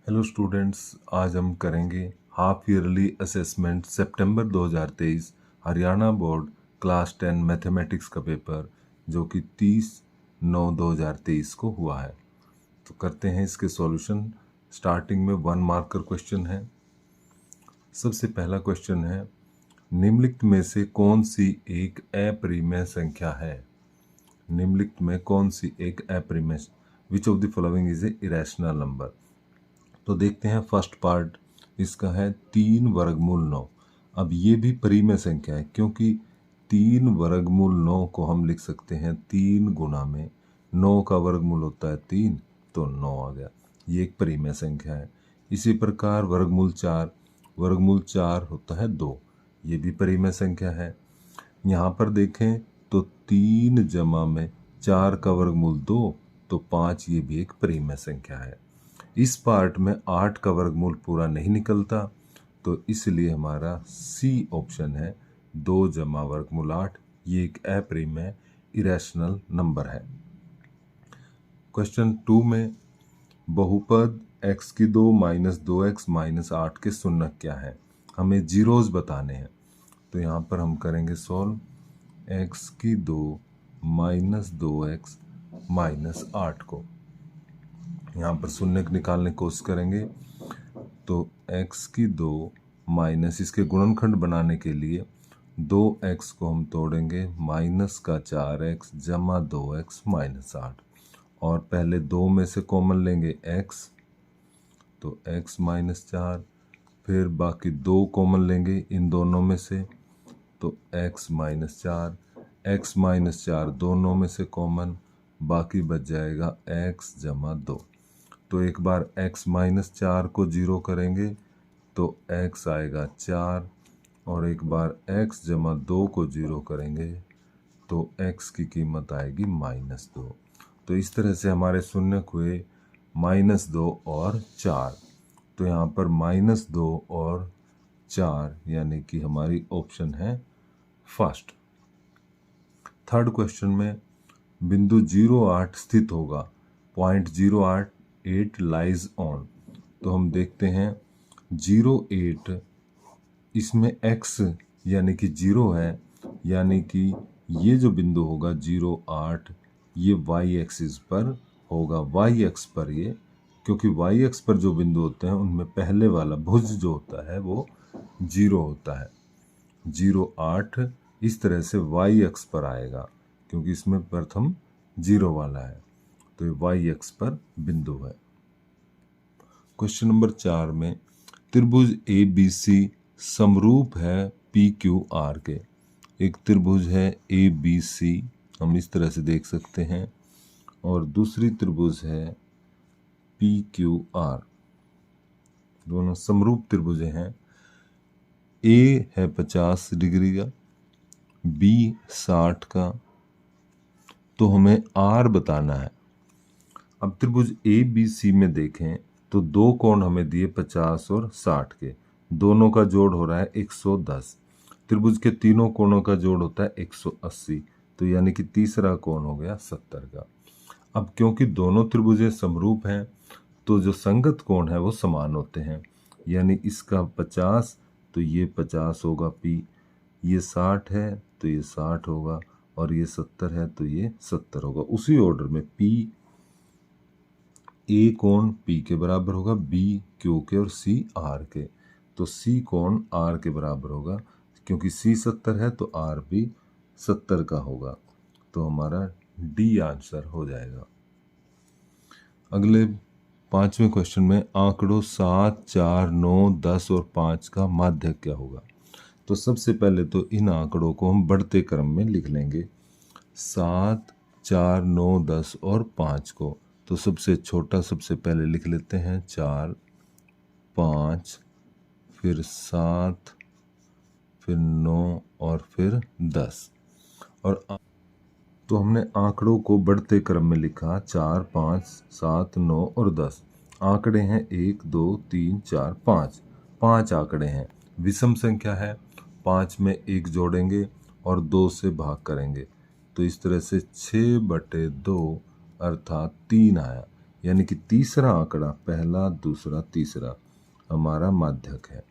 Hello students, आज हम करेंगे हाफ ईयरली असेसमेंट सितंबर 2023 हरियाणा बोर्ड क्लास 10 मैथमेटिक्स का पेपर, जो कि 30/9/2023 को हुआ है। तो करते हैं इसके सॉल्यूशन। स्टार्टिंग में 1 मार्कर क्वेश्चन है। सबसे पहला क्वेश्चन है, निम्नलिखित में से कौन सी एक अपरिमेय संख्या है। निम्नलिखित में कौन सी एक अपरिमेय, which of the following is a irrational number. तो देखते हैं फर्स्ट पार्ट, इसका है 3√9। अब ये भी परिमेय संख्या है, क्योंकि 3√9 को हम लिख सकते हैं 3 गुना में 9 का वर्गमूल होता है 3, तो 9 आ गया। ये एक परिमेय संख्या है। इसी प्रकार वर्गमूल 4 होता है 2, ये भी परिमेय संख्या है। यहाँ पर देखें तो 3 जमा में 4 का वर्गमूल 2, तो 5, ये भी एक परिमेय संख्या है। इस पार्ट में 8 का वर्गमूल पूरा नहीं निकलता, तो इसलिए हमारा सी ऑप्शन है 2 जमा वर्गमूल 8, ये एक अपरिमेय इरेशनल नंबर है। क्वेश्चन 2 में बहुपद x2 - 2x - 8 के शून्यक क्या है, हमें जीरोज बताने हैं। तो यहाँ पर हम करेंगे सॉल्व x2 - 2x - 8 को। यहाँ पर शून्य निकालने की कोशिश करेंगे, तो x2 माइनस इसके गुणनखंड बनाने के लिए 2x को हम तोड़ेंगे, -4x जमा 2x - 8, और पहले 2 में से कॉमन लेंगे x, तो x - 4, फिर बाकी 2 कॉमन लेंगे इन दोनों में से, तो x - 4, x - 4 दोनों में से कॉमन, बाकी बच जाएगा x जमा 2। तो एक बार x - 4 को 0 करेंगे तो x आएगा 4, और एक बार x जमा 2 को 0 करेंगे तो x की कीमत आएगी -2। तो इस तरह से हमारे शून्यक हुए -2 और 4। तो यहाँ पर -2 और 4, यानी कि हमारी ऑप्शन है फर्स्ट। थर्ड क्वेश्चन में बिंदु 08 स्थित होगा, पॉइंट 0.8 लाइज ऑन। तो हम देखते हैं 0.8, इसमें x यानी कि 0 है, यानी कि ये जो बिंदु होगा 0.8, ये y एक्सिस पर होगा, y एक्स पर ये, क्योंकि y एक्स पर जो बिंदु होते हैं उनमें पहले वाला भुज जो होता है वो 0 होता है। 0.8 इस तरह से y एक्स पर आएगा, क्योंकि इसमें प्रथम 0 वाला है, तो ये y एक्स पर बिंदु है। क्वेश्चन नंबर 4 में त्रिभुज ABC समरूप है PQR के। एक त्रिभुज है ABC, हम इस तरह से देख सकते हैं, और दूसरी त्रिभुज है PQR, दोनों समरूप त्रिभुज हैं। A है 50 डिग्री का, B 60 का, तो हमें R बताना है। अब त्रिभुज ABC में देखें तो दो कोण हमें दिए 50 और 60 के, दोनों का जोड़ हो रहा है 110। त्रिभुज के तीनों कोणों का जोड़ होता है 180, तो यानी कि तीसरा कोण हो गया 70 का। अब क्योंकि दोनों त्रिभुजें समरूप हैं, तो जो संगत कोण है वो समान होते हैं, यानी इसका 50 तो ये 50 होगा P, ये 60 है तो ये 60 होगा, और ये 70 है तो ये 70 होगा। उसी ऑर्डर में P A कोण P के बराबर होगा, B Q के, और C R के। तो C कोण R के बराबर होगा, क्योंकि C 70 है तो R भी 70 का होगा, तो हमारा D आंसर हो जाएगा। अगले 5वें क्वेश्चन में आंकड़ों 7, 4, 9, 10 और 5 का माध्य क्या होगा। तो सबसे पहले तो इन आंकड़ों को हम बढ़ते क्रम में लिख लेंगे, 7, 4, 9, 10 और 5 को। तो सबसे छोटा सबसे पहले लिख लेते हैं 4, 5, फिर 7, फिर 9 और फिर 10। और तो हमने आंकड़ों को बढ़ते क्रम में लिखा, 4, 5, 7, 9 और 10। आंकड़े हैं 1, 2, 3, 4, 5, 5 आंकड़े हैं। विषम संख्या है, 5 में 1 जोड़ेंगे और 2 से भाग करेंगे, तो इस तरह से 6/2 अर्थात 3 आया। यानी कि तीसरा आंकड़ा, पहला दूसरा तीसरा, हमारा माध्यक है।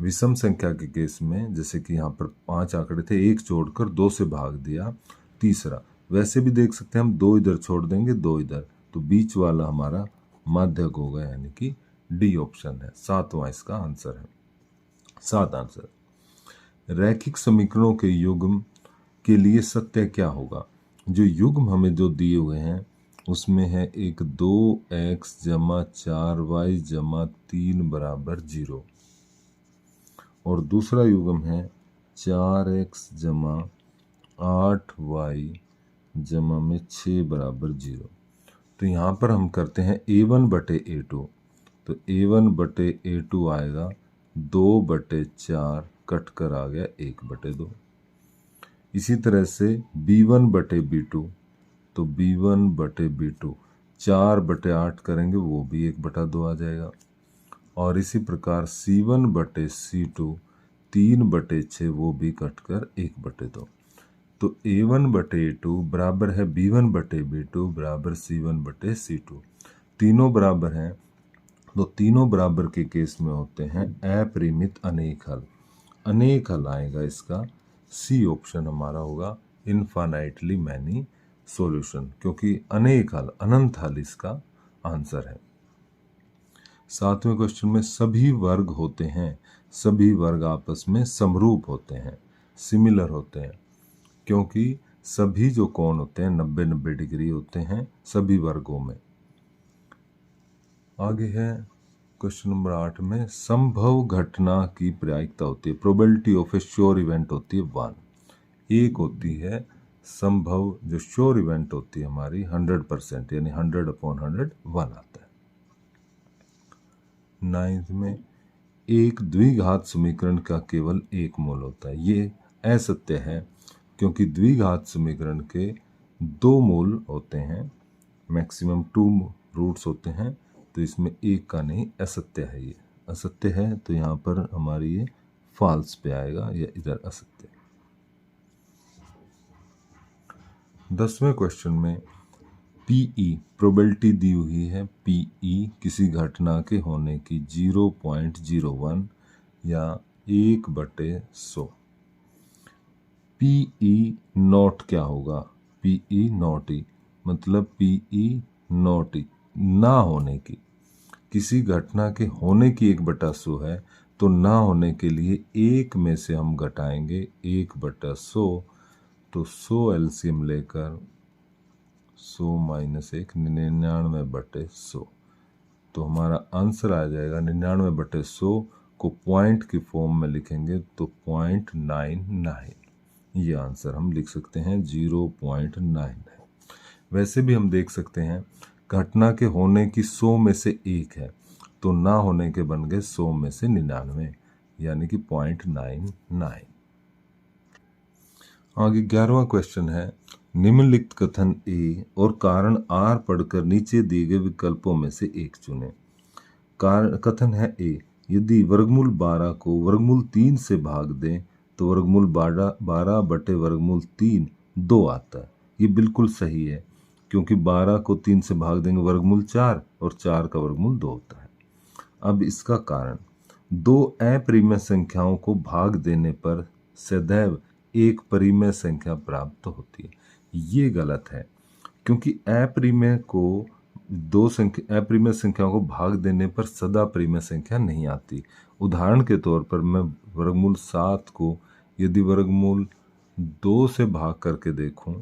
विषम संख्या के केस में जैसे कि यहाँ पर 5 आंकड़े थे, एक जोड़कर 2 से भाग दिया तीसरा। वैसे भी देख सकते हैं हम, 2 इधर छोड़ देंगे 2 इधर, तो बीच वाला हमारा माध्यक होगा, यानी कि डी ऑप्शन है, 7वां इसका आंसर है। 7 आंसर। रैखिक समीकरणों के युग्म के लिए सत्य क्या होगा? जो युग्म हमें जो दिए हुए हैं उसमें है एक 2x जमा 4y जमा 3 बराबर 0, और दूसरा युग्म है 4x जमा 8y जमा में 6 बराबर 0। तो यहाँ पर हम करते हैं a1 बटे a2, तो a1 बटे a2 आएगा 2/4, कट कर आ गया 1/2। इसी तरह से b1 बटे b2, तो b1 बटे b2 4/8 करेंगे, वो भी 1/2 आ जाएगा। और इसी प्रकार c1 बटे c2 3/6, वो भी कट कर 1/2। तो a1 बटे a2 बराबर है b1 बटे b2 बराबर c1 बटे c2। तीनों बराबर हैं, तो तीनों बराबर के केस में होते हैं अपरिमित अनेक हल। अनेक हल आएगा इसका, सी ऑप्शन हमारा होगा, इनफाइनाइटली मैनी सॉल्यूशन, क्योंकि अनेक हल, अनंत हल इसका आंसर है। 7वें क्वेश्चन में सभी वर्ग होते हैं, सभी वर्ग आपस में समरूप होते हैं, सिमिलर होते हैं, क्योंकि सभी जो कोण होते हैं 90-90 डिग्री होते हैं सभी वर्गों में। आगे है क्वेश्चन नंबर 8 में संभव घटना की प्रायिकता होती है, probability of A sure event होती है 1। एक होती है संभव, जो श्योर इवेंट होती है हमारी 100%, यानी 100/100 1 आता है। 9th में एक द्विघात समीकरण का केवल एक मूल होता है, ये असत्य है, क्योंकि द्विघात समीकरण के 2 मूल होते हैं, मैक्सिमम 2 रूट्स होते हैं, तो इसमें एक का नहीं, असत्य है, ये असत्य है, तो यहाँ पर हमारी ये फॉल्स पे आएगा, या इधर असत्य। 10वें क्वेश्चन में पीई प्रोबेबिलिटी दी हुई है, पीई किसी घटना के होने की 0.01 या 1/100। पीई नॉट क्या होगा? पीई नॉट ई, मतलब पीई नॉट ई ना होने की, किसी घटना के होने की 1/100 है, तो ना होने के लिए एक में से हम घटाएंगे 1/100, तो 100 एलसीएम लेकर 100 - 1 99/100, तो हमारा आंसर आ जाएगा 99/100 को पॉइंट की फॉर्म में लिखेंगे तो 0.99, ये आंसर हम लिख सकते हैं 0.9 है। वैसे भी हम देख सकते हैं घटना के होने की 100 में से 1 है, तो ना होने के बन गए 100 में से 99, यानी कि 0.99। आगे 11वां क्वेश्चन है, निम्नलिखित कथन ए और कारण आर पढ़कर नीचे दिए गए विकल्पों में से एक चुनें। कथन है ए, यदि वर्गमूल 12 को वर्गमूल 3 से भाग दें तो वर्गमूल 12/√3 2 आता है। ये बिल्कुल सही है, क्योंकि 12 को 3 से भाग देंगे वर्गमूल 4, और 4 का वर्गमूल 2 होता है। अब इसका कारण, 2 अपरिमेय संख्याओं को भाग देने पर सदैव एक परिमेय संख्या प्राप्त होती है। ये गलत है, क्योंकि अपरिमेय संख्याओं को भाग देने पर सदा परिमेय संख्या नहीं आती। उदाहरण के तौर पर मैं वर्गमूल 7 को यदि वर्गमूल 2 से भाग करके देखूं,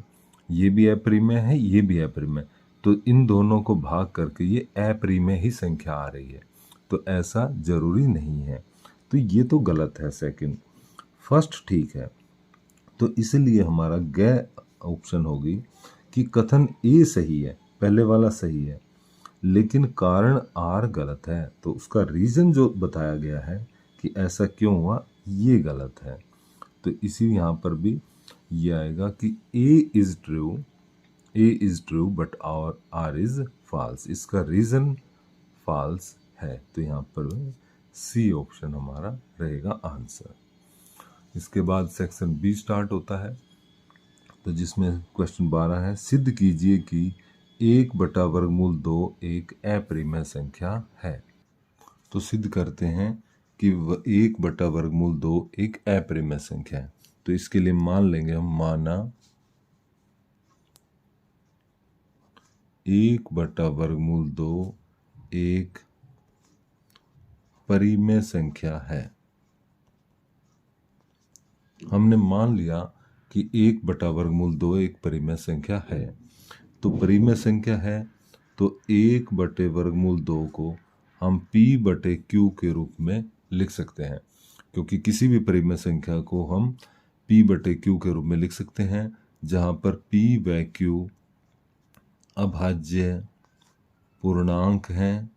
ये भी अपरिमेय है, ये भी अपरिमेय, तो इन दोनों को भाग करके ये अपरिमेय ही संख्या आ रही है, तो ऐसा जरूरी नहीं है। तो ये तो गलत है सेकंड। फर्स्ट ठीक है, तो इसलिए हमारा ग ऑप्शन होगी कि कथन ए सही है, पहले वाला सही है, लेकिन कारण आर गलत है, तो उसका रीजन जो बताया गया है कि ऐसा क्यों हुआ, ये गलत है। तो इसी यहाँ पर भी ये आएगा कि A is true but R is false, इसका रीजन फॉल्स है, तो यहाँ पर सी ऑप्शन हमारा रहेगा आंसर। इसके बाद सेक्शन बी स्टार्ट होता है, तो जिसमें क्वेश्चन 12 है, सिद्ध कीजिए कि 1/2 एक अपरिमेय संख्या है। तो सिद्ध करते हैं कि 1/2 एक अपरिमेय संख्या है। तो इसके लिए मान लेंगे हम, माना 1/2 एक परिमेय संख्या है। हमने मान लिया कि 1/2 एक परिमेय संख्या है। तो परिमेय संख्या है तो 1/2 को हम p/q के रूप में लिख सकते हैं, क्योंकि किसी भी परिमेय संख्या को हम p/q के रूप में लिख सकते हैं, जहां पर p व q अभाज्य पूर्णांक हैं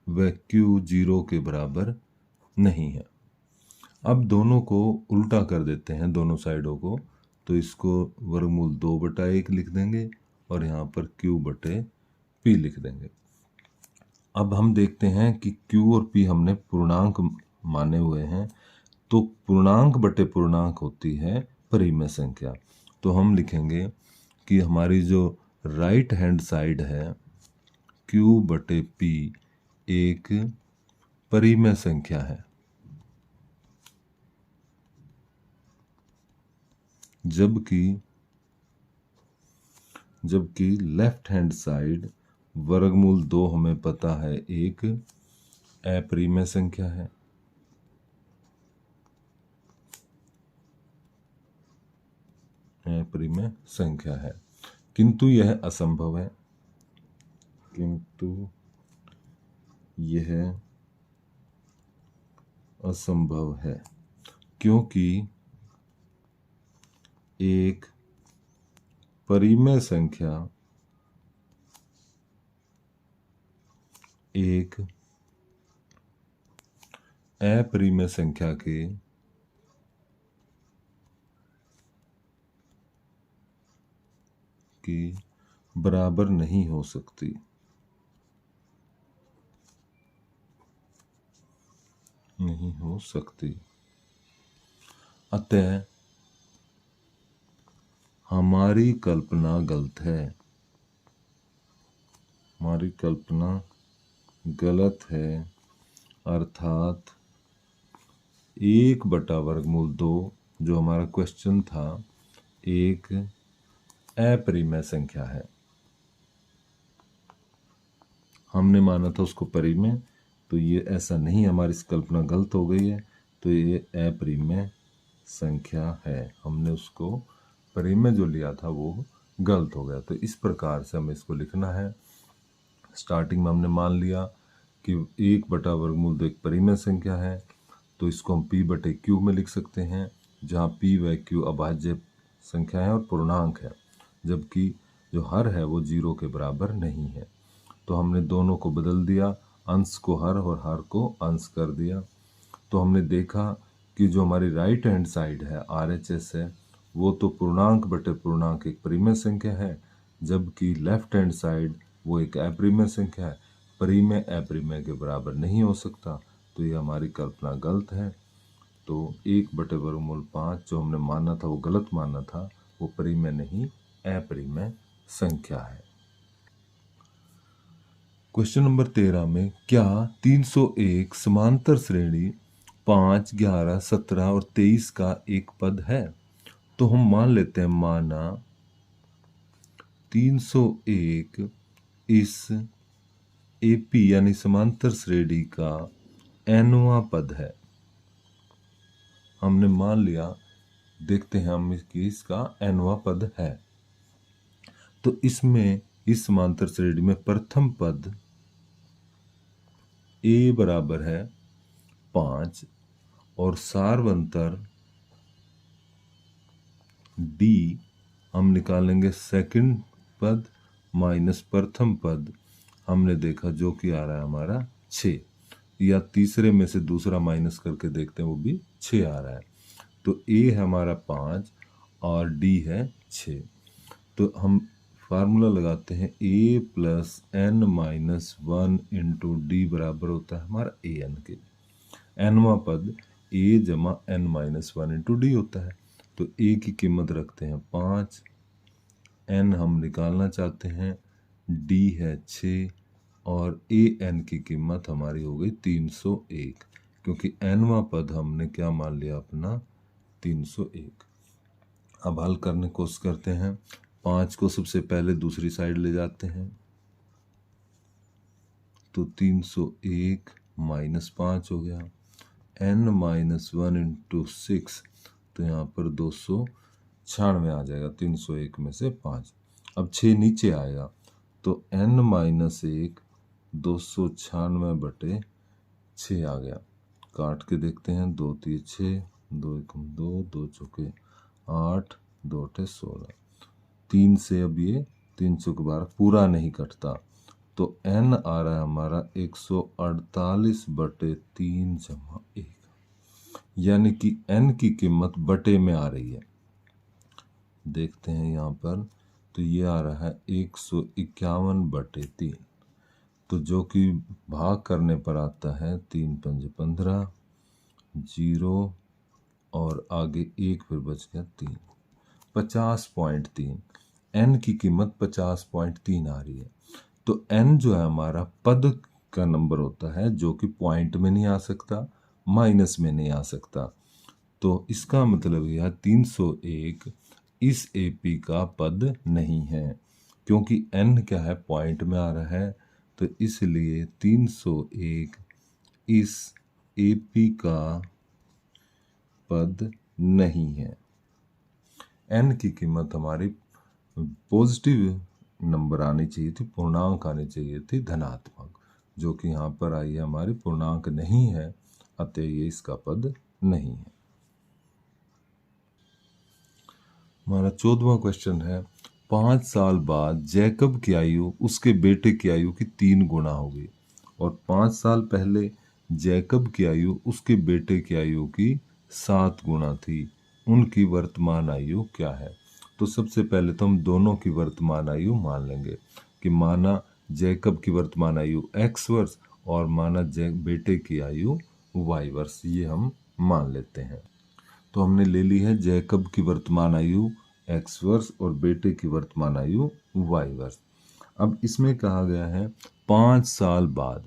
व q 0 के बराबर नहीं है। अब दोनों को उल्टा कर देते हैं, दोनों साइडों को। तो इसको वर्गमूल 2/1 लिख देंगे और यहाँ पर q/p लिख देंगे। अब हम देखते हैं कि q और p हमने पूर्णांक माने हुए हैं, तो पूर्णांक बटे पूर्णांक होती है परिमेय संख्या। तो हम लिखेंगे कि हमारी जो राइट हैंड साइड है q/p एक परिमेय संख्या है, जबकि लेफ्ट हैंड साइड वर्गमूल 2 हमें पता है एक अपरिमेय संख्या है। अपरिमेय संख्या है, किंतु यह असंभव है। क्योंकि एक परिमेय संख्या एक अपरिमेय संख्या के बराबर नहीं हो सकती। अतः हमारी कल्पना गलत है। अर्थात 1/2 जो हमारा क्वेश्चन था एक अपरिमेय संख्या है। हमने माना था उसको परिमेय, तो ये ऐसा नहीं, हमारी कल्पना गलत हो गई है। तो ये अपरिमेय संख्या है, हमने उसको परिमेय जो लिया था वो गलत हो गया। तो इस प्रकार से हमें इसको लिखना है। स्टार्टिंग में हमने मान लिया कि 1/2 एक परिमेय संख्या है, तो इसको हम p/q में लिख सकते हैं, जहाँ p व q अभाज्य संख्या है और पूर्णांक है, जबकि जो हर है वो 0 के बराबर नहीं है। तो हमने दोनों को बदल दिया, अंश को हर और हर को अंश कर दिया। तो हमने देखा कि जो हमारी राइट हैंड साइड है RHS है, वो तो पूर्णांक बटे पूर्णांक एक परिमेय संख्या है, जबकि लेफ्ट हैंड साइड वो एक अपरिमेय संख्या है। परिमेय अपरिमेय के बराबर नहीं हो सकता, तो ये हमारी कल्पना गलत है। तो 1/5 जो हमने माना था वो गलत माना था, वो परिमेय नहीं अपरिमेय संख्या है। क्वेश्चन नंबर 13 में क्या 301 समांतर श्रेणी 5, 11, 17 और 23 का एक पद है? तो हम मान लेते हैं, माना 301 इस AP यानी समांतर श्रेणी का nवां पद है। हमने मान लिया, देखते हैं हम इसका nवां पद है। तो इसमें इस समांतर श्रेणी में प्रथम पद a बराबर है 5 और सार्वंतर d हम निकालेंगे सेकंड पद माइनस प्रथम पद। हमने देखा जो कि आ रहा है हमारा 6, या तीसरे में से दूसरा माइनस करके देखते हैं, वो भी 6 आ रहा है। तो a है हमारा 5 और d है 6। तो हम फार्मूला लगाते हैं a + n-1 इंटू डी बराबर होता है हमारा an के। nवां पद a जमा n-1 इंटू डी होता है। तो a की कीमत रखते हैं 5 n हम निकालना चाहते हैं, d है 6 और an की कीमत हमारी हो गई 301, क्योंकि nवां पद हमने क्या मान लिया अपना 301। अब हल करने की कोशिश करते हैं। 5 को सबसे पहले दूसरी साइड ले जाते हैं, तो 301 माइनस 5 हो गया, n माइनस 1 इंटू 6, तो यहाँ पर 296 आ जाएगा 301 में से 5। अब 6 नीचे आएगा, तो n माइनस 1 296 बटे 6 आ गया। काट के देखते हैं, 2 3 6, 2 1 2, 2 चौके 8, 2 8 16। 3 से अब ये 3 चौके 12 पूरा नहीं कटता, तो n आ रहा है हमारा 148 बटे 3 जमा 1, यानी कि n की कीमत बटे में आ रही है। देखते हैं यहाँ पर, तो ये आ रहा है 151 बटे 3, तो जो कि भाग करने पर आता है 3 5 15, 0 और आगे 1 फिर बच गया 3, 50.3। n की कीमत 50.3 आ रही है। तो n जो है हमारा पद का नंबर होता है, जो कि पॉइंट में नहीं आ सकता, माइनस में नहीं आ सकता। तो इसका मतलब यह 301 इस AP का पद नहीं है, क्योंकि n क्या है, पॉइंट में आ रहा है, तो इसलिए 301 इस AP का पद नहीं है। n की कीमत हमारी पॉजिटिव नंबर आनी चाहिए थी, पूर्णांक आनी चाहिए थी धनात्मक, जो कि यहाँ पर आई है हमारी पूर्णांक नहीं है, अतः ये इसका पद नहीं है। हमारा 14वां क्वेश्चन है, 5 साल बाद जैकब की आयु उसके बेटे की आयु की 3 गुना होगी, और 5 साल पहले जैकब की आयु उसके बेटे की आयु की 7 गुना थी। उनकी वर्तमान आयु क्या है? तो सबसे पहले तो हम दोनों की वर्तमान आयु मान लेंगे, कि माना जैकब की वर्तमान आयु x वर्ष और माना बेटे की आयु y वर्ष, ये हम मान लेते हैं। तो हमने ले ली है जैकब की वर्तमान आयु x वर्ष और बेटे की वर्तमान आयु y वर्ष। अब इसमें कहा गया है 5 साल बाद,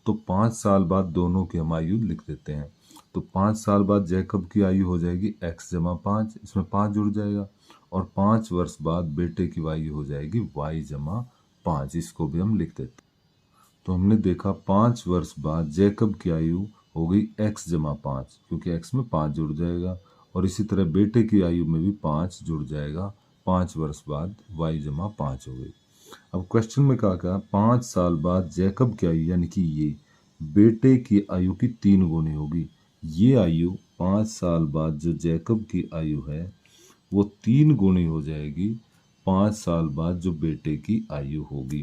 तो 5 साल बाद दोनों की हम आयु लिख देते हैं। तो 5 साल बाद जैकब की आयु हो जाएगी x जमा 5, इसमें 5 जुड़ जाएगा, और 5 वर्ष बाद बेटे की आयु हो जाएगी y जमा 5, इसको भी हम लिख देते हैं। तो हमने देखा 5 वर्ष बाद जैकब की आयु हो गई x जमा 5, क्योंकि x में 5 जुड़ जाएगा, और इसी तरह बेटे की आयु में भी 5 जुड़ जाएगा, 5 वर्ष बाद y जमा 5 हो गई। अब क्वेश्चन में कहा 5 साल बाद जैकब की आयु, यानी कि ये बेटे की आयु की 3 गुनी होगी। ये आयु 5 साल बाद जो जैकब की आयु है वो 3 गुनी हो जाएगी 5 साल बाद जो बेटे की आयु होगी।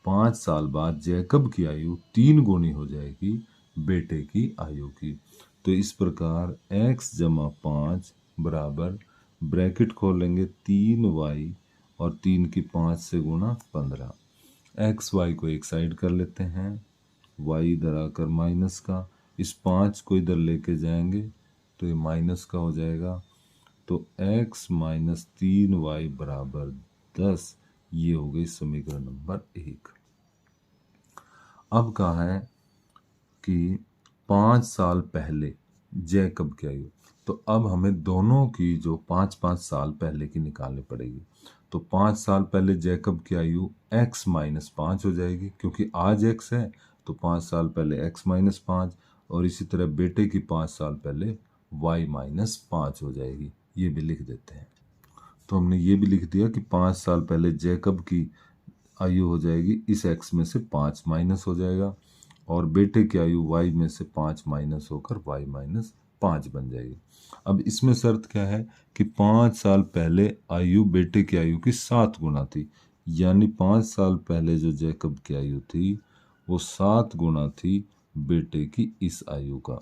5 साल बाद जैकब की आयु 3 गुनी हो जाएगी बेटे की आयु की। तो इस प्रकार x जमा 5 बराबर ब्रैकेट खोलेंगे 3y और 3 की 5 से गुणा 15। x y को एक साइड कर लेते हैं, y इधर आकर माइनस का, इस 5 को इधर लेके जाएंगे तो ये माइनस का हो जाएगा। तो x माइनस 3y बराबर 10, ये हो गई समीकरण नंबर 1। अब कहा है कि 5 साल पहले जैकब की आयु, तो अब हमें दोनों की जो 5-5 साल पहले की निकालनी पड़ेगी। तो 5 साल पहले जैकब की आयु x माइनस 5 हो जाएगी, क्योंकि आज x है तो 5 साल पहले x माइनस 5, और इसी तरह बेटे की 5 साल पहले y माइनस 5 हो जाएगी, ये भी लिख देते हैं। तो हमने ये भी लिख दिया कि 5 साल पहले जैकब की आयु हो जाएगी, इस x में से 5 माइनस हो जाएगा, और बेटे की आयु y में से 5 माइनस होकर y माइनस 5 बन जाएगी। अब इसमें शर्त क्या है कि 5 साल पहले आयु बेटे की आयु की 7 गुना थी, यानी 5 साल पहले जो जैकब की आयु थी वो 7 गुना थी बेटे की इस आयु का।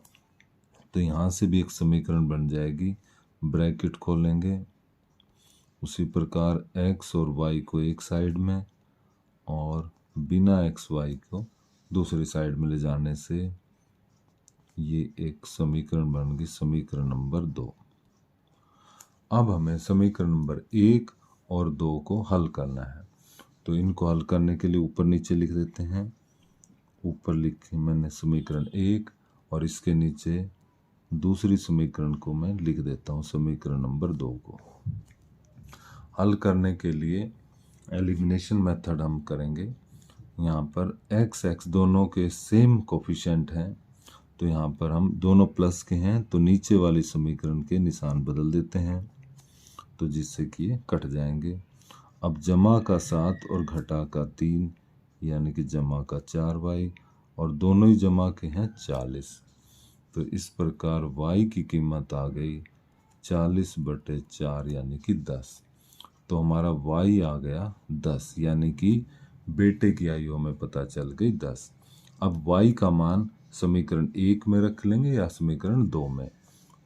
तो यहाँ से भी एक समीकरण बन जाएगी, ब्रैकेट खोलेंगे, उसी प्रकार x और y को एक साइड में और बिना x y को दूसरी साइड में ले जाने से ये एक समीकरण बन गई, समीकरण नंबर 2। अब हमें समीकरण नंबर 1 और 2 को हल करना है। तो इनको हल करने के लिए ऊपर नीचे लिख देते हैं। ऊपर लिखे मैंने समीकरण 1 और इसके नीचे दूसरी समीकरण को मैं लिख देता हूँ समीकरण नंबर 2 को। हल करने के लिए एलिमिनेशन मेथड हम करेंगे। यहाँ पर x दोनों के सेम कोफिशिएंट हैं, तो यहाँ पर हम दोनों प्लस के हैं तो नीचे वाली समीकरण के निशान बदल देते हैं, तो जिससे कि ये कट जाएंगे। अब जमा का 7 और घटा का 3 यानी कि जमा का 4y और दोनों ही जमा के हैं 40। तो इस प्रकार y की कीमत आ गई 40/4 यानी कि 10। तो हमारा y आ गया 10 यानी कि बेटे की आयु हमें पता चल गई 10। अब y का मान समीकरण 1 में रख लेंगे या समीकरण 2 में।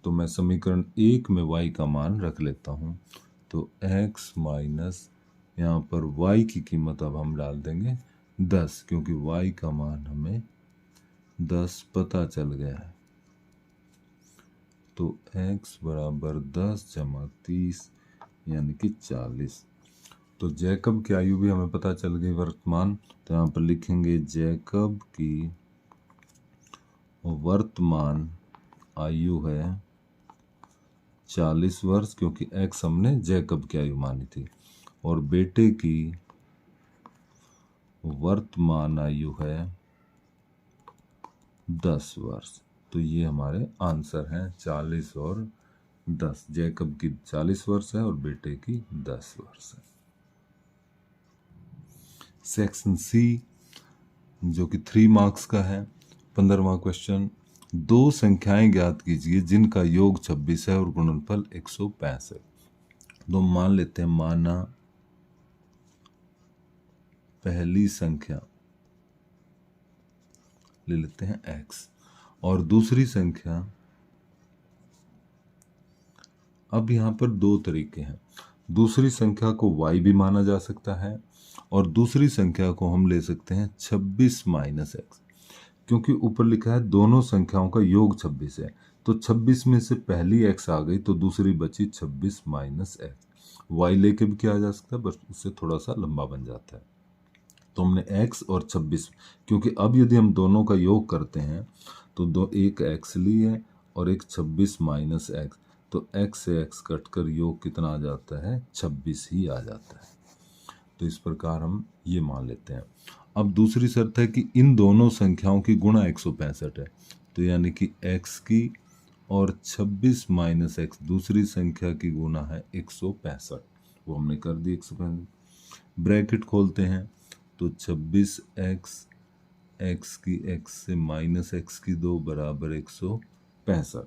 तो मैं समीकरण 1 में y का मान रख लेता हूँ। तो x माइनस यहाँ पर y की कीमत अब हम डाल देंगे 10, क्योंकि y का मान हमें 10 पता चल गया है। तो x बराबर 10 जमा 30 यानी कि 40। तो जैकब की आयु भी हमें पता चल गई वर्तमान। तो यहाँ पर लिखेंगे जैकब की वर्तमान आयु है 40 वर्ष, क्योंकि x हमने जैकब की आयु मानी थी, और बेटे की वर्तमान आयु है 10 वर्ष। तो ये हमारे आंसर हैं 40 और 10। जैकब की 40 वर्ष है और बेटे की 10 वर्ष है। सेक्शन सी जो कि 3 मार्क्स का है। 15वां क्वेश्चन, 2 संख्याएं ज्ञात कीजिए जिनका योग 26 है और गुणनफल 165। तो मान लेते हैं, माना पहली संख्या ले लेते हैं x और दूसरी संख्या, अब यहाँ पर 2 तरीके हैं। दूसरी संख्या को y भी माना जा सकता है और दूसरी संख्या को हम ले सकते हैं 26 माइनस x, क्योंकि ऊपर लिखा है दोनों संख्याओं का योग 26 है। तो 26 में से पहली x आ गई तो दूसरी बची 26 माइनस x। y लेके भी किया जा सकता है, बस उससे थोड़ा सा लंबा बन जाता है। तो हमने x और 26, क्योंकि अब यदि हम दोनों का योग करते हैं तो एक x ली है और एक 26 माइनस x, तो x से x कटकर योग कितना आ जाता है, 26 ही आ जाता है। तो इस प्रकार हम ये मान लेते हैं। अब दूसरी शर्त है कि इन दोनों संख्याओं की गुणा 165 है, तो यानी कि x की और 26 माइनस x दूसरी संख्या की गुणा है 165, वो हमने कर दी 165। ब्रैकेट खोलते हैं तो 26x x की x से माइनस x की 2 बराबर 165।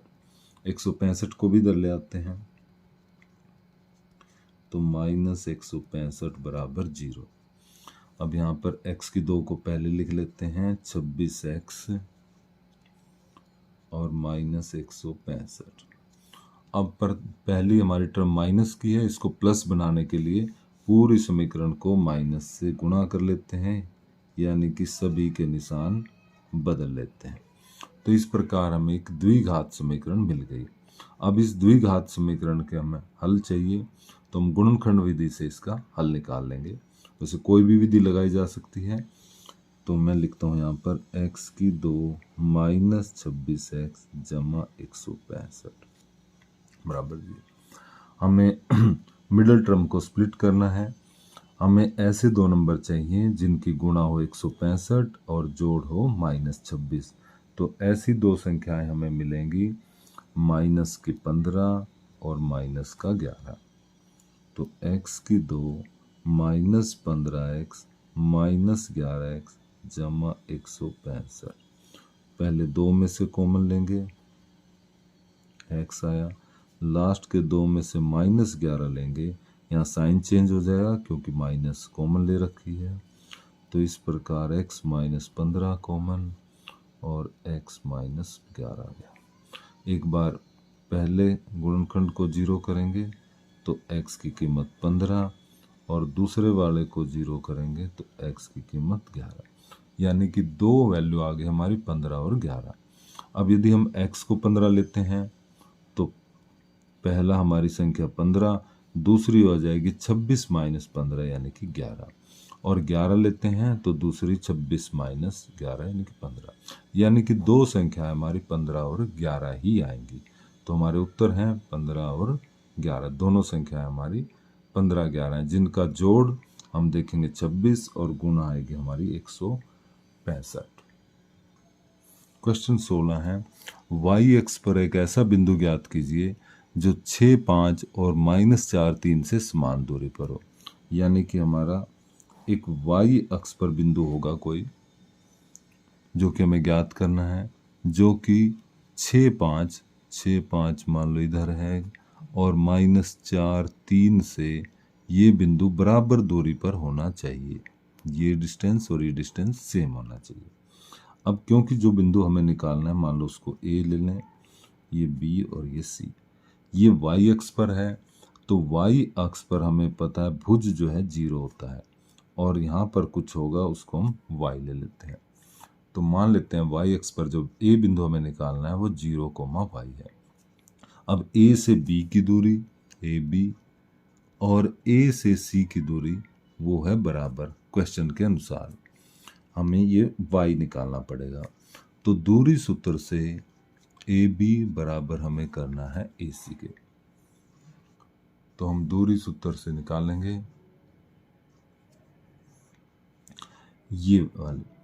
165 को भी इधर ले आते हैं तो माइनस 165 बराबर 0। अब यहाँ पर x की 2 को पहले लिख लेते हैं, 26x और माइनस 165। अब पर पहली हमारी टर्म माइनस की है, इसको प्लस बनाने के लिए पूरी समीकरण को माइनस से गुणा कर लेते हैं, यानी कि सभी के निशान बदल लेते हैं। तो इस प्रकार हमें एक द्विघात समीकरण मिल गई। अब इस द्विघात समीकरण के हमें हल चाहिए, तो हम गुणनखंड विधि से इसका हल निकाल लेंगे। वैसे कोई भी विधि लगाई जा सकती है। तो मैं लिखता हूँ यहाँ पर x की 2 माइनस 26x जमा 165 बराबर 0। हमें मिडल टर्म को स्प्लिट करना है। हमें ऐसे 2 नंबर चाहिए जिनकी गुणा हो 165 और जोड़ हो माइनस 26। तो ऐसी 2 संख्याएं हमें मिलेंगी, माइनस की 15 और माइनस का 11। तो x की 2 माइनस 15x माइनस 11x जमा 165। पहले 2 में से कॉमन लेंगे, x आया। लास्ट के 2 में से माइनस 11 लेंगे, यहाँ साइन चेंज हो जाएगा क्योंकि माइनस कॉमन ले रखी है। तो इस प्रकार x माइनस 15 कॉमन और x माइनस 11 आ गया। एक बार पहले गुणनखंड को 0 करेंगे तो x की कीमत 15 और दूसरे वाले को 0 करेंगे तो x की कीमत 11, यानी कि 2 वैल्यू आ गई हमारी 15 और 11। अब यदि हम x को 15 लेते हैं तो पहला हमारी संख्या 15, दूसरी हो जाएगी 26 माइनस 15 यानी कि 11, और 11 लेते हैं तो दूसरी 26 माइनस 11 यानी कि 15, यानी कि दो संख्या हमारी 15 और 11 ही आएंगी। तो हमारे उत्तर हैं 15 और 11, दोनों संख्याएं हमारी 15 11 हैं, जिनका जोड़ हम देखेंगे 26 और गुणा आएगी हमारी 165। क्वेश्चन 16 है, वाई एक्स पर एक ऐसा बिंदु ज्ञात कीजिए जो 6 5 और -4 3 से समान दूरी पर हो। यानी कि हमारा एक वाई अक्ष पर बिंदु होगा कोई, जो कि हमें ज्ञात करना है, जो कि 6 5 मान लो इधर है, और -4 3 से ये बिंदु बराबर दूरी पर होना चाहिए। ये डिस्टेंस और ये डिस्टेंस सेम होना चाहिए। अब क्योंकि जो बिंदु हमें निकालना है, मान लो उसको ए ले लें, ये बी और ये सी, ये वाई अक्ष पर है, तो वाई अक्ष पर हमें पता है भुज जो है 0 होता है, और यहाँ पर कुछ होगा उसको हम वाई ले लेते हैं। तो मान लेते हैं वाई अक्ष पर जो ए बिंदु हमें निकालना है वो 0, वाई है। अब ए से बी की दूरी ए बी और ए से सी की दूरी वो है बराबर, क्वेश्चन के अनुसार हमें ये y निकालना पड़ेगा। तो दूरी सूत्र से ए बी बराबर हमें करना है ए सी के। तो हम दूरी सूत्र से निकालेंगे ये वाले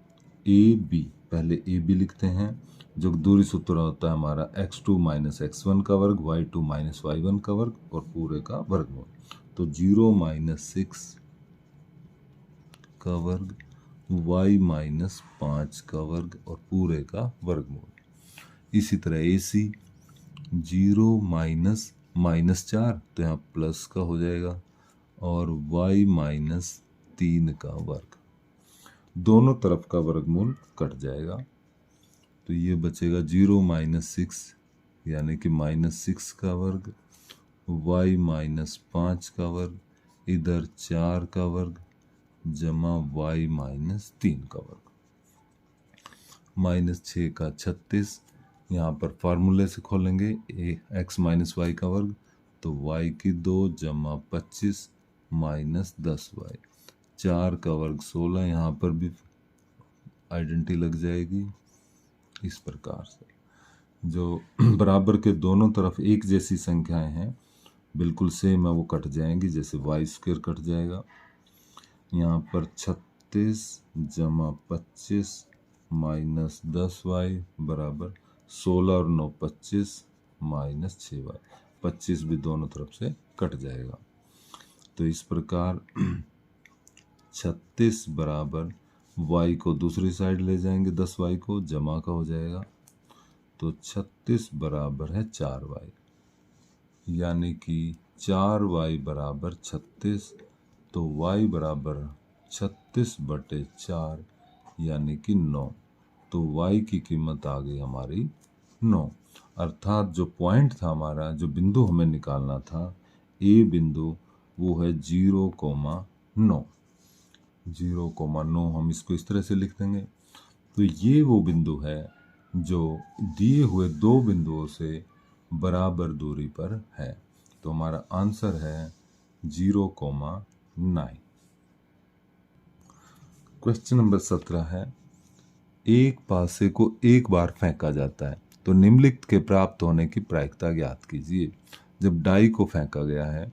ए बी, पहले ए बी लिखते हैं, जो दूरी सूत्र होता है हमारा x2 माइनस x1 का वर्ग, y2 माइनस y1 का वर्ग और पूरे का वर्गमूल। तो 0 माइनस 6 का वर्ग, y माइनस 5 का वर्ग और पूरे का वर्गमूल। इसी तरह ए सी 0 माइनस -4, तो यहाँ प्लस का हो जाएगा, और y माइनस 3 का वर्ग, दोनों तरफ का वर्गमूल कट जाएगा, तो ये बचेगा 0 माइनस 6 यानी कि -6 का वर्ग, y माइनस 5 का वर्ग, इधर 4 का वर्ग जमा y माइनस 3 का वर्ग, -6 का 36, यहाँ पर फार्मूले से खोलेंगे x माइनस वाई का वर्ग, तो y की 2 जमा 25 माइनस 10y, 4 का वर्ग 16, यहाँ पर भी आइडेंटिटी लग जाएगी। इस प्रकार से जो बराबर के दोनों तरफ एक जैसी संख्याएं हैं, बिल्कुल सेम है, वो कट जाएंगी, जैसे वाई स्क्वायर कट जाएगा। यहाँ पर 36 जमा 25 माइनस 10y बराबर 16 और 9 25 माइनस 6y, 25 भी दोनों तरफ से कट जाएगा। तो इस प्रकार 36 बराबर y को दूसरी साइड ले जाएंगे, 10y को जमा का हो जाएगा, तो 36 बराबर है 4y, यानी कि 4y बराबर 36, तो y बराबर 36/4 यानी कि 9, तो y की कीमत आ गई हमारी 9। अर्थात जो पॉइंट था हमारा, जो बिंदु हमें निकालना था ए बिंदु, वो है 0,9। 0,9 हम इसको इस तरह से लिख देंगे। तो ये वो बिंदु है जो दिए हुए दो बिंदुओं से बराबर दूरी पर है। तो हमारा आंसर है 0,9। क्वेश्चन नंबर 17 है, एक पासे को एक बार फेंका जाता है तो निम्नलिखित के प्राप्त होने की प्रायिकता ज्ञात कीजिए। जब डाई को फेंका गया है,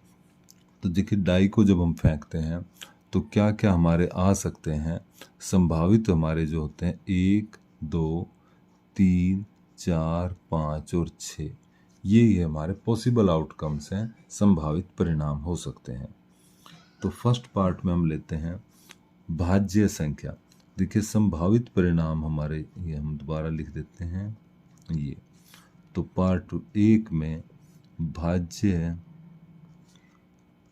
तो देखिए डाई को जब हम फेंकते हैं तो क्या क्या हमारे आ सकते हैं, संभावित हमारे जो होते हैं 1 2 3 4 5 और 6, ये हमारे पॉसिबल आउटकम्स हैं, संभावित परिणाम हो सकते हैं। तो फर्स्ट पार्ट में हम लेते हैं भाज्य संख्या। देखिए संभावित परिणाम हमारे, ये हम दोबारा लिख देते हैं ये। तो पार्ट 1 में भाज्य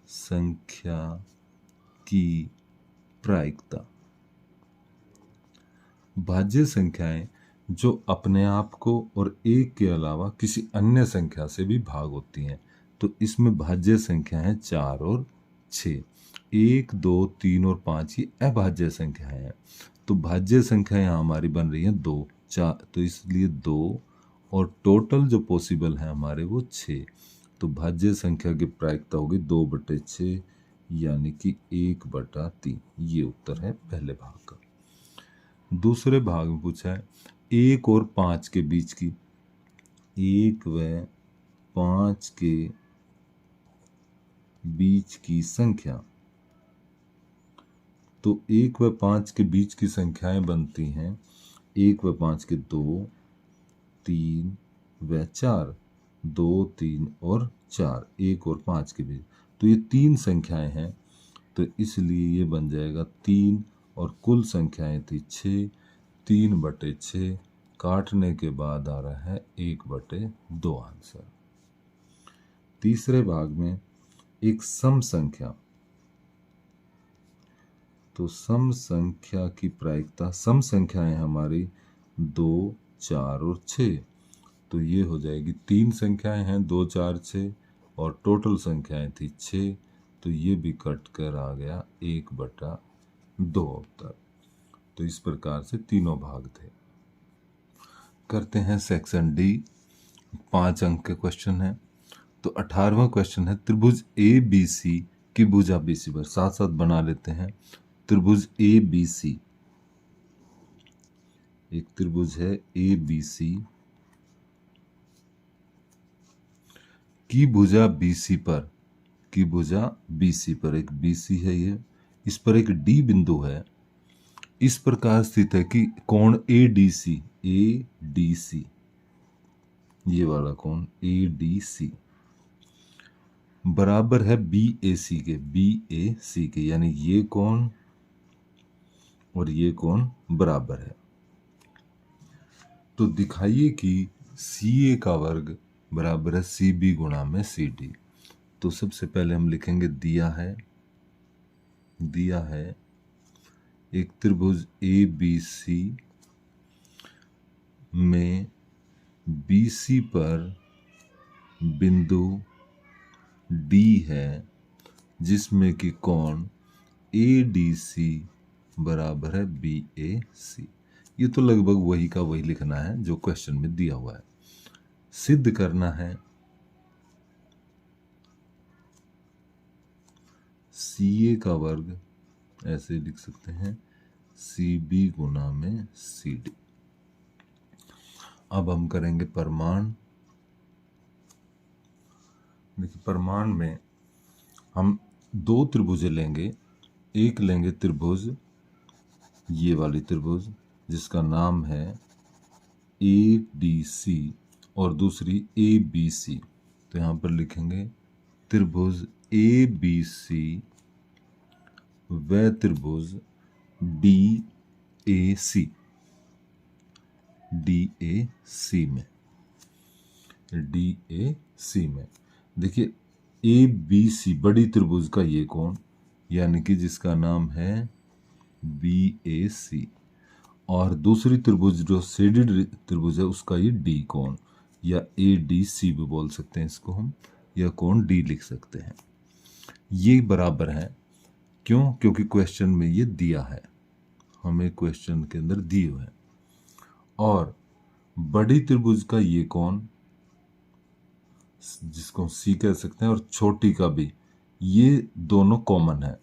संख्या की प्रायिकता। भाज्य संख्याएं जो अपने आप को और एक के अलावा किसी अन्य संख्या से भी भाग होती हैं, तो इसमें भाज्य संख्या है 4 और 6। 1 2 3 और 5 ये अभाज्य संख्याएं हैं। तो भाज्य संख्या यहाँ हमारी बन रही है 2 4, तो इसलिए 2, और टोटल जो पॉसिबल है हमारे वो 6। तो भाज्य संख्या की प्रायिकता होगी 2/6 यानी कि 1/3। ये उत्तर है पहले भाग का। दूसरे भाग में पूछा है 1 और 5 के बीच की, 1 व 5 के बीच की संख्या। तो 1 व 5 के बीच की संख्याएं बनती हैं 1 व 5 के 2, 3 व 4, 2, 3 और 4, 1 और 5 के बीच। तो ये 3 संख्याएं हैं, तो इसलिए ये बन जाएगा 3 और कुल संख्याएं थी 6, 3/6 काटने के बाद आ रहा है 1/2 आंसर। तीसरे भाग में एक सम संख्या, तो सम संख्या की प्रायिकता, सम संख्याएं हमारी 2, 4 और 6, तो ये हो जाएगी 3 संख्याएं हैं 2, 4, 6 और टोटल संख्याएं थी 6, तो ये भी कट कर आ गया 1/2 उत्तर। तो इस प्रकार से तीनों भाग थे। करते हैं सेक्शन डी, 5 अंक के क्वेश्चन है। तो 18वां क्वेश्चन है त्रिभुज ए बी सी की भुजा BC पर, साथ साथ बना लेते हैं। त्रिभुज ए बी सी, एक त्रिभुज है ए बी सी की भुजा BC पर, की भुजा BC पर, एक BC है ये, इस पर एक D बिंदु है, इस प्रकार स्थित है कि कोण ADC, ADC, ये वाला कोण ADC बराबर है BAC के, BAC के, यानी ये कोण और ये कोण बराबर है। तो दिखाइए कि CA का वर्ग बराबर है CB गुणा में CD। तो सबसे पहले हम लिखेंगे दिया है एक त्रिभुज ABC में BC पर बिंदु D है जिसमें कि कोण ADC बराबर है BAC। ये तो लगभग वही का वही लिखना है जो क्वेश्चन में दिया हुआ है। सिद्ध करना है CA का वर्ग, ऐसे लिख सकते हैं CB गुना में CD। अब हम करेंगे प्रमाण। देखिए प्रमाण में हम 2 त्रिभुजें लेंगे, एक लेंगे त्रिभुज, ये वाली त्रिभुज जिसका नाम है ADC और दूसरी ABC। तो यहाँ पर लिखेंगे त्रिभुज ABC व त्रिभुज DAC, DAC में देखिए ABC बड़ी त्रिभुज का ये कोण, यानी कि जिसका नाम है BAC, और दूसरी त्रिभुज जो शेडेड त्रिभुज है उसका ये D कोण, या ADC भी बोल सकते हैं इसको हम, या कोण D लिख सकते हैं। ये बराबर है, क्यों? क्योंकि क्वेश्चन में ये दिया है, हमें क्वेश्चन के अंदर दिए हुए हैं। और बड़ी त्रिभुज का ये कोण जिसको C कह सकते हैं, और छोटी का भी, ये दोनों कॉमन है,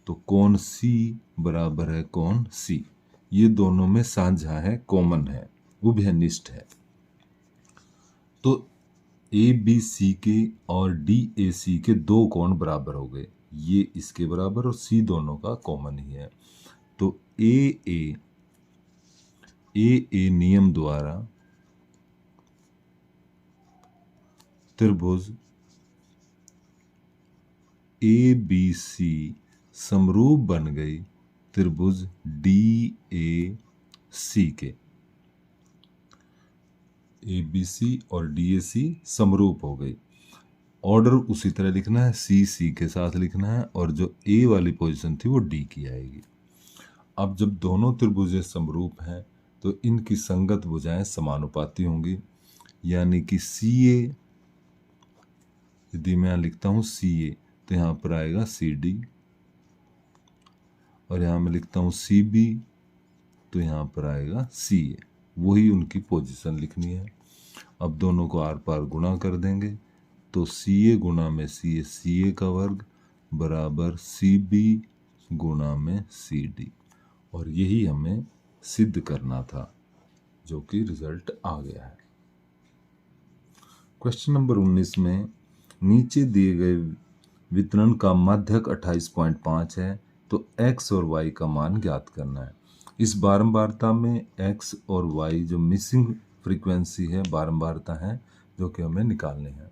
तो कोण C बराबर है कोण C, ये दोनों में साझा है, कॉमन है, उभयनिष्ठ है। तो ABC के और DAC के 2 कोण बराबर हो गए, ये इसके बराबर और C दोनों का कॉमन ही है। तो AA नियम द्वारा त्रिभुज ABC समरूप बन गई त्रिभुज DAC के। ABC और DAC समरूप हो गई। ऑर्डर उसी तरह लिखना है, C के साथ लिखना है, और जो A वाली पोजीशन थी वो D की आएगी। अब जब दोनों त्रिभुजें समरूप हैं तो इनकी संगत भुजाएं समानुपाती होंगी, यानी कि CA, यदि मैं लिखता हूं CA तो यहाँ पर आएगा CD, और यहाँ मैं लिखता हूँ CB तो यहाँ पर आएगा CA, वही उनकी पोजीशन लिखनी है। अब दोनों को आर पार गुणा कर देंगे तो सी ए गुना में सी ए का वर्ग बराबर सी बी गुना में सी डी, और यही हमें सिद्ध करना था, जो कि रिजल्ट आ गया है। क्वेश्चन नंबर 19 में नीचे दिए गए वितरण का माध्यक 28.5 है, तो x और y का मान ज्ञात करना है। इस बारंबारता में x और y जो मिसिंग फ्रीक्वेंसी है, बारंबारता है, जो कि हमें निकालने हैं।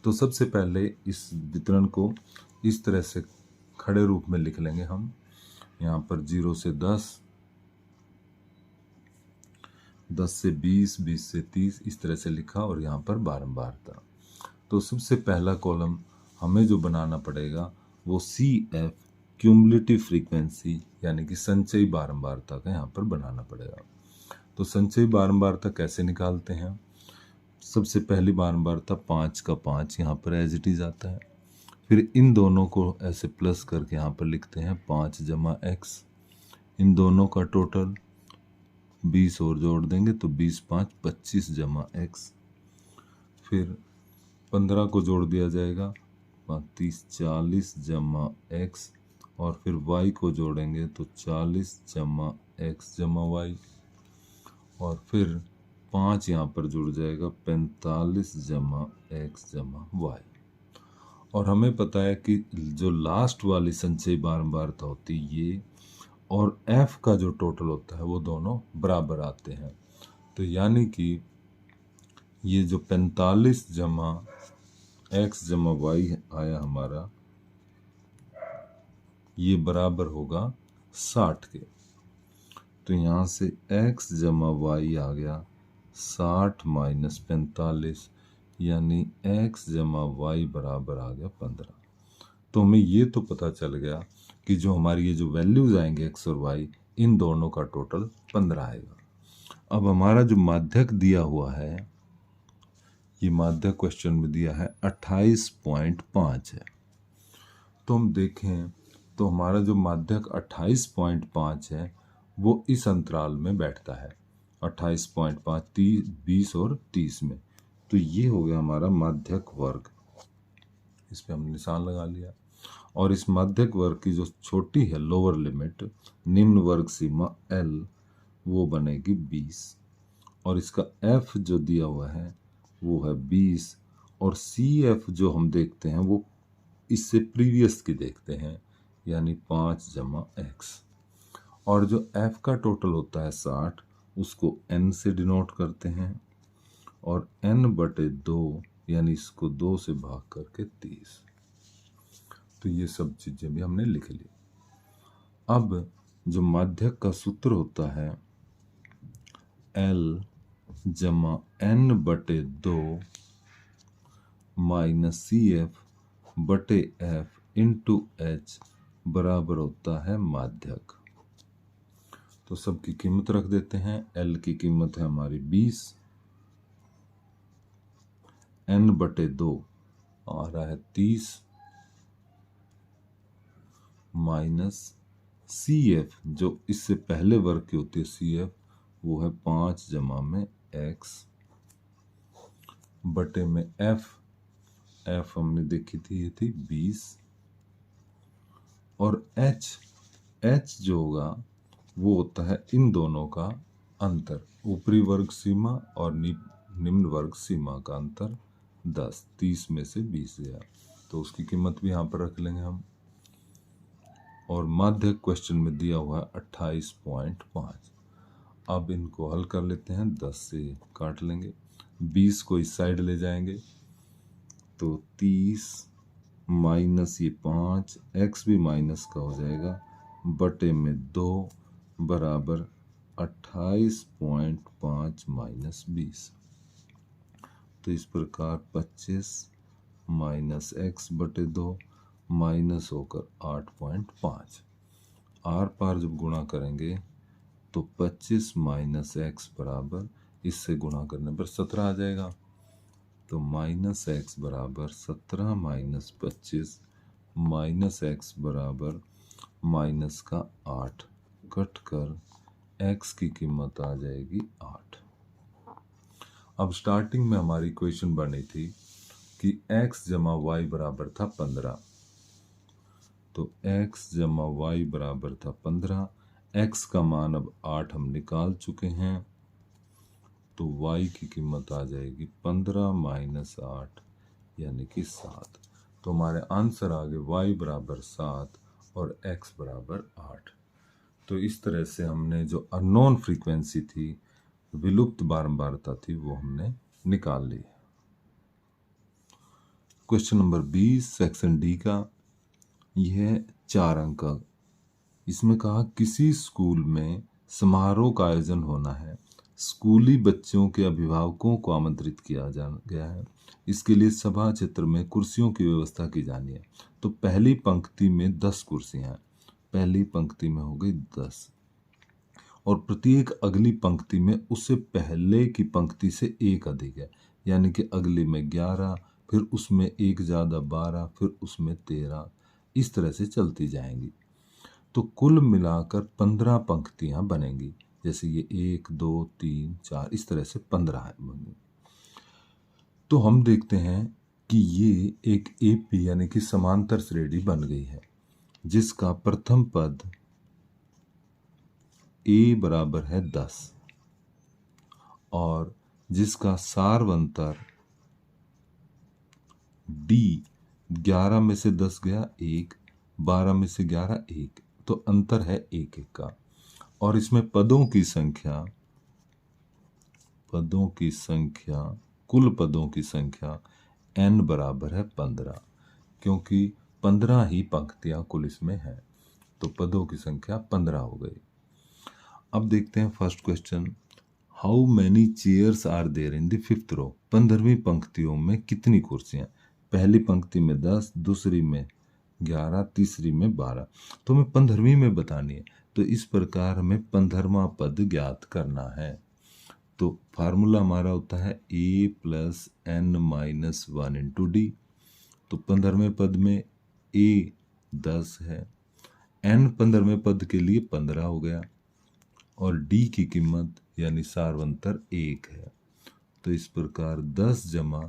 तो सबसे पहले इस वितरण को इस तरह से खड़े रूप में लिख लेंगे हम। यहाँ पर 0 से 10, 10 से 20, 20 से 30 इस तरह से लिखा, और यहाँ पर बारंबारता। तो सबसे पहला कॉलम हमें जो बनाना पड़ेगा वो सी एफ क्यूमुलेटिव फ्रीक्वेंसी यानी कि संचयी बारंबारता का यहाँ पर बनाना पड़ेगा। तो संचयी बारंबारता कैसे निकालते हैं? सबसे पहली बारंबारता 5 का 5 यहाँ पर एज इट इज आता है, फिर इन दोनों को ऐसे प्लस करके यहाँ पर लिखते हैं 5 जमा एक्स, इन दोनों का टोटल 20 और जोड़ देंगे तो 20 5 25 जमा एक्स, फिर 15 को जोड़ दिया जाएगा 35 40 जमा एक्स, और फिर y को जोड़ेंगे तो 40 जमा एक्स जमा वाई, और फिर 5 यहाँ पर जुड़ जाएगा 45 जमा एक्स जमा वाई। और हमें पता है कि जो लास्ट वाली संचयी बारंबारता होती है ये, और f का जो टोटल होता है वो दोनों बराबर आते हैं। तो यानी कि ये जो 45 जमा एक्स जमा वाई आया हमारा, ये बराबर होगा 60 के। तो यहाँ से x जमा वाई आ गया 60 माइनस 45, यानी x जमा वाई बराबर आ गया 15। तो हमें ये तो पता चल गया कि जो हमारी ये जो वैल्यूज आएंगे x और y, इन दोनों का टोटल 15 आएगा। अब हमारा जो माध्यक दिया हुआ है, ये माध्यक क्वेश्चन में दिया है 28.5 है। तो हम देखें तो हमारा जो माध्यक 28.5 है वो इस अंतराल में बैठता है, 28.5, 30, 20 और 30 में। तो ये हो गया हमारा माध्यक वर्ग, इस पे हमने निशान लगा लिया। और इस माध्यक वर्ग की जो छोटी है लोअर लिमिट, निम्न वर्ग सीमा L, वो बनेगी 20, और इसका F जो दिया हुआ है वो है 20, और CF जो हम देखते हैं वो इससे प्रीवियस की देखते हैं, यानी 5 जमा एक्स। और जो F का टोटल होता है 60, उसको N से डिनोट करते हैं, और N/2 यानी इसको 2 से भाग करके 30। तो ये सब चीजें भी हमने लिख ली। अब जो माध्यक का सूत्र होता है L जमा N/2 minus CF/F into H बराबर होता है माध्यक। तो सबकी कीमत रख देते हैं। L की कीमत है हमारी 20, N/2 आ रहा है 30, माइनस CF जो इससे पहले वर्ग की होती है CF, वो है 5 जमा में x बटे में F हमने देखी थी, ये थी 20, और H जो होगा वो होता है इन दोनों का अंतर, ऊपरी वर्ग सीमा और निम्न वर्ग सीमा का अंतर 10, 30 में से 20 गया, तो उसकी कीमत भी यहाँ पर रख लेंगे हम। और माध्यक क्वेश्चन में दिया हुआ है 28.5। अब इनको हल कर लेते हैं, 10 से काट लेंगे, 20 को इस साइड ले जाएंगे तो 30 माइनस ये 5, x भी माइनस का हो जाएगा, बटे में 2 बराबर 28.5 माइनस 20। तो इस प्रकार 25 माइनस x बटे 2 माइनस होकर 8.5। आर पार जब गुणा करेंगे तो 25 माइनस एक्स बराबर, इससे गुणा करने पर 17 आ जाएगा। तो माइनस एक्स बराबर 17 माइनस 25 माइनस एक्स बराबर माइनस का 8, कट कर एक्स की कीमत आ जाएगी 8। अब स्टार्टिंग में हमारी इक्वेशन बनी थी कि x जमा वाई बराबर था 15। तो x जमा वाई बराबर था 15। x का मान अब 8 हम निकाल चुके हैं, तो y की कीमत आ जाएगी 15 माइनस 8 यानी कि 7। तो हमारे आंसर आ गए y बराबर 7 और x बराबर 8। तो इस तरह से हमने जो अननोन फ्रीक्वेंसी थी, विलुप्त बारंबारता थी, वो हमने निकाल ली। क्वेश्चन नंबर 20 सेक्शन डी का, यह 4 अंक का। इसमें कहा किसी स्कूल में समारोह का आयोजन होना है, स्कूली बच्चों के अभिभावकों को आमंत्रित किया गया है, इसके लिए सभा क्षेत्र में कुर्सियों की व्यवस्था की जानी है। तो पहली पंक्ति में 10 कुर्सियां हैं, पहली पंक्ति में हो गई 10, और प्रत्येक अगली पंक्ति में उससे पहले की पंक्ति से एक अधिक है, यानी कि अगली में 11, फिर उसमें एक ज़्यादा 12, फिर उसमें 13, इस तरह से चलती जाएंगी। तो कुल मिलाकर 15 पंक्तियां बनेंगी, जैसे ये 1 2 3 4 इस तरह से 15 बनेंगी। तो हम देखते हैं कि ये एक एपी यानी कि समांतर श्रेणी बन गई है, जिसका प्रथम पद ए बराबर है 10 और जिसका सार्वंतर डी 11 में से 10 गया 1, 12 में से 11 1, तो अंतर है 1 1 का। और इसमें पदों की संख्या कुल पदों की संख्या n बराबर है 15, क्योंकि 15 ही पंक्तियां कुल इसमें है, तो पदों की संख्या 15 हो गई। अब देखते हैं first question, how many chairs are there in the fifth row. 15वीं पंक्तियों में कितनी कुर्सियां? पहली पंक्ति में 10, दूसरी में 11, तीसरी में 12, तो हमें 15वीं में बतानी है। तो इस प्रकार हमें 15वां पद ज्ञात करना है। तो फार्मूला हमारा होता है a plus n minus 1 into D. तो 15वें पद में a 10 है, n 15वें पद के लिए 15 हो गया, और d की कीमत यानी सार्वंतर 1 है। तो इस प्रकार 10 जमा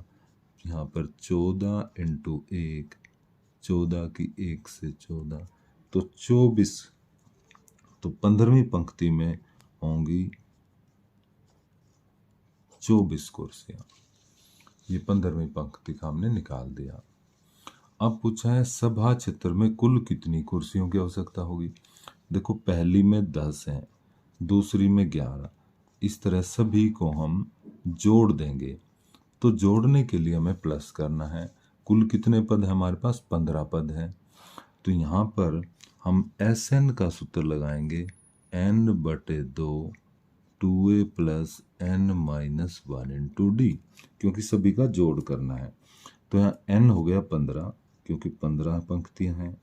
यहाँ पर 14 इंटू 1, 14 की 1 से 14, तो 24। तो 15वीं पंक्ति में होंगी 24 कुर्सियां। ये 15वीं पंक्ति का हमने निकाल दिया। अब पूछा है सभा क्षेत्र में कुल कितनी कुर्सियों की आवश्यकता होगी। देखो पहली में 10 है, दूसरी में 11, इस तरह सभी को हम जोड़ देंगे। तो जोड़ने के लिए हमें प्लस करना है। कुल कितने पद है हमारे पास? 15 पद है। तो यहाँ पर हम SN का सूत्र लगाएंगे, n/2 2a plus n minus 1 into D, क्योंकि सभी का जोड़ करना है। तो यहाँ n हो गया 15, क्योंकि 15 पंक्तियां हैं।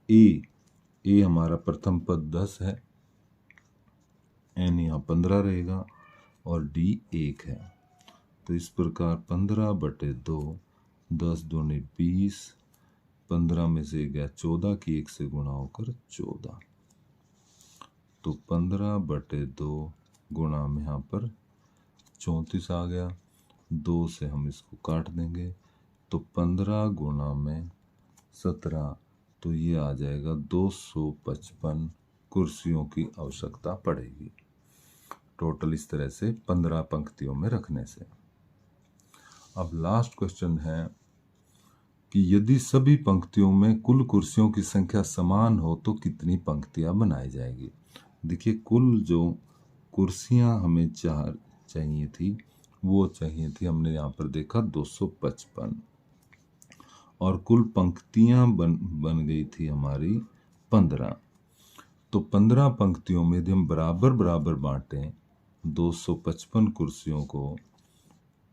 ए हमारा प्रथम पद 10 है, n यहाँ 15 रहेगा, और d 1 है। तो इस प्रकार 15/2, 10 दूनी 20, 15 में से गया 14 की 1 से गुणा होकर 14, तो 15/2 गुणा में यहाँ पर 34 आ गया, 2 से हम इसको काट देंगे, तो 15 गुणा में 17, तो ये आ जाएगा 255 कुर्सियों की आवश्यकता पड़ेगी टोटल, इस तरह से 15 पंक्तियों में रखने से। अब लास्ट क्वेश्चन है कि यदि सभी पंक्तियों में कुल कुर्सियों की संख्या समान हो तो कितनी पंक्तियां बनाई जाएगी। देखिए कुल जो कुर्सियां हमें चाहिए थी, वो चाहिए थी, हमने यहाँ पर देखा 255, और कुल पंक्तियां बन गई थी हमारी 15। तो 15 पंक्तियों में यदि हम बराबर बराबर बांटें 255 कुर्सियों को,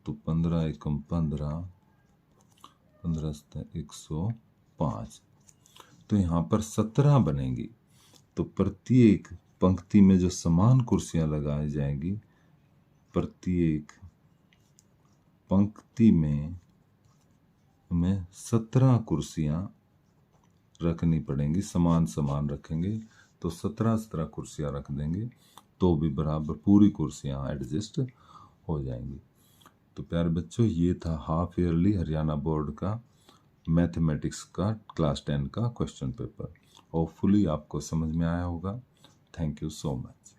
तो 15 एकम 15, 15 105, तो यहाँ पर 17 बनेंगी। तो प्रत्येक पंक्ति में जो समान कुर्सियां लगाई जाएंगी, प्रत्येक पंक्ति में हमें 17 कुर्सियां रखनी पड़ेंगी, समान समान रखेंगे तो 17 कुर्सियां रख देंगे, तो भी बराबर पूरी कुर्सियां एडजस्ट हो जाएंगी। तो प्यारे बच्चों, ये था हाफ ईयरली हरियाणा बोर्ड का मैथमेटिक्स का क्लास 10 का क्वेश्चन पेपर। होपफुली आपको समझ में आया होगा। Thank you so much.